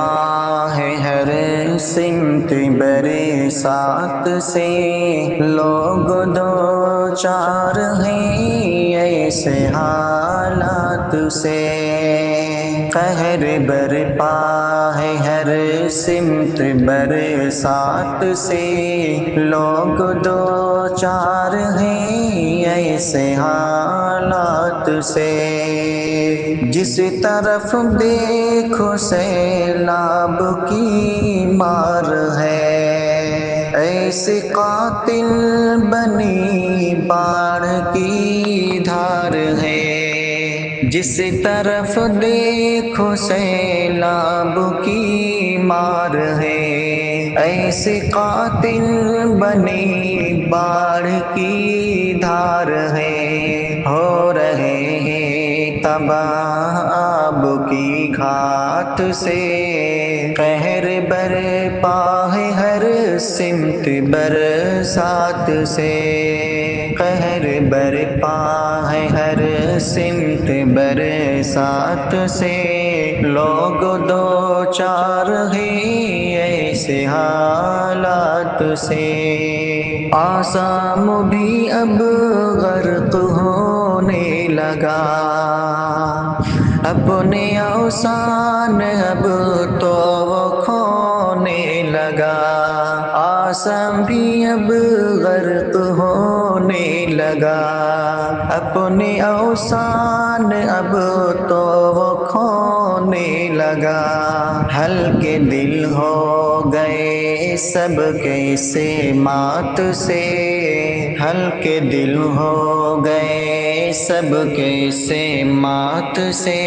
برپا ہے ہر سمت برسات سے، لوگ دو چار ہیں ایسے حالات سے۔ قہر برپا ہے ہر سمت برسات سے، لوگ دو چار ہیں ایسے حالات سے۔ جس طرف دیکھو سیلاب کی مار ہے، ایسے قاتل بنی باڑھ کی دھار ہے۔ جس طرف دیکھو سیلاب کی مار ہے، ایسے قاتل بنی باڑھ کی دھار ہے۔ ہو رہے ہیں تباہ آب کی گھات سے، قہر برپا ہے ہر سمت برسات سے۔ قہر برپا ہے ہر سمت برسات سے، لوگ دو چار ہیں ایسے حالات سے۔ آسام بھی اب غرق ہونے لگا، اپنے اوثان اب تو وہ کھونے لگا۔ آسام بھی اب غرق ہونے لگا، اپنے اوثان اب تو وہ کھونے لگا۔ ہلکے دل ہو گئے سب کیسے مات سے، ہلکے دل ہو گئے سب کیسے مات سے۔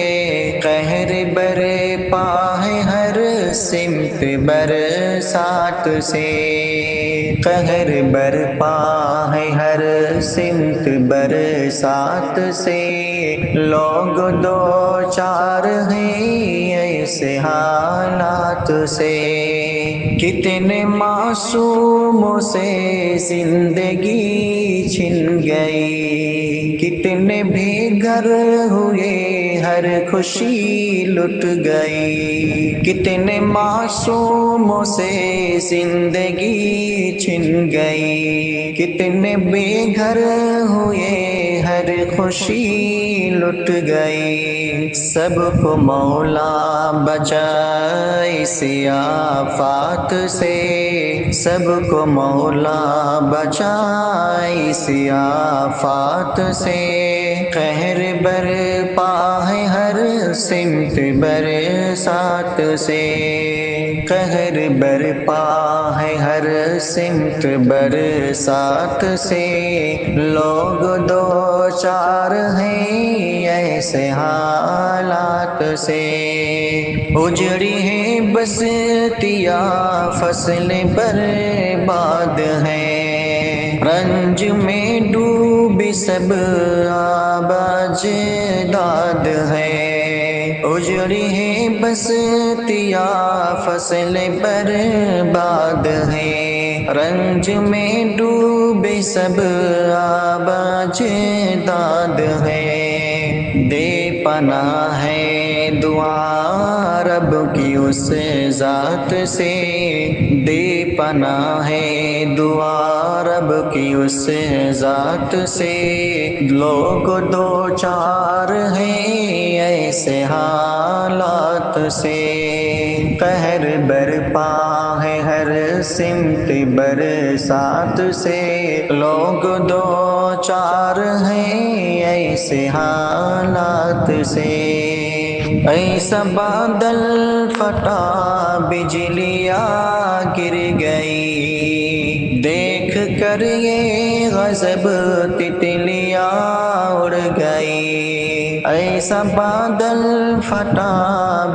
قہر برپا ہے ہر سمت برسات سے، قہر برپا ہے ہر سمت برسات سے۔ لوگ دو چار ہیں ایسے حالات سے۔ کتنے معصوموں سے زندگی چھن گئی، کتنے بے گھر ہوئے ہر خوشی لٹ گئی۔ کتنے معصوموں سے زندگی چھن گئی، کتنے بے گھر ہوئے ہر خوشی لٹ گئی۔ سب کو مولا بچائے اس آفات سے، سب کو مولا بچائے اس آفات سے۔ قہر برپا ہے ہر سمت برسات سے، قہر برپا ہے ہر سمت برسات سے۔ لوگ دو چار ہیں ایسے حالات سے۔ اجڑی ہیں بستیاں فصلیں برباد ہیں، رنج میں ڈوبی سب آب اجداد ہیں۔ اجڑی ہیں بستیاں فصلیں برباد ہیں، رنج میں ڈوبے سب آب اجداد ہیں۔ دے پناہ ہے دعا رب کی اس ذات سے، دے پناہ ہے دعا رب کی اس ذات سے۔ لوگ دو چار ہیں ایسے حالات سے، قہر برپا ہے ہر سمت برسات سے۔ لوگ دو چار ہیں ایسے حالات سے۔ ایسا بادل پھٹا بجلیاں گر گئی، دیکھ کر یہ غضب تتلیاں اڑ گئی۔ ایسا بادل پھٹا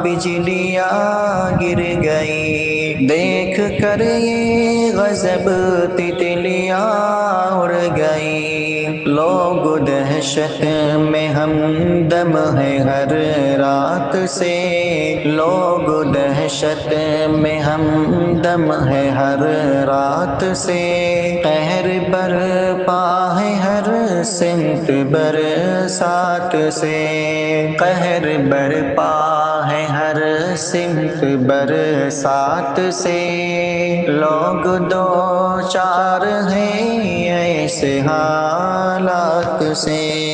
بجلیاں گر گئی، دیکھ کر یہ غضب تتلیاں اڑ گئی۔ لوگ دہشت میں ہمدم ہے ہر رات سے، لوگ دہشت میں ہمدم ہے ہر رات سے، قہر برپا ہے ہر سمت برسات سے، قہر برپا ہے ہر سمت برسات سے، لوگ دو چار ہیں ایسے حالات سے۔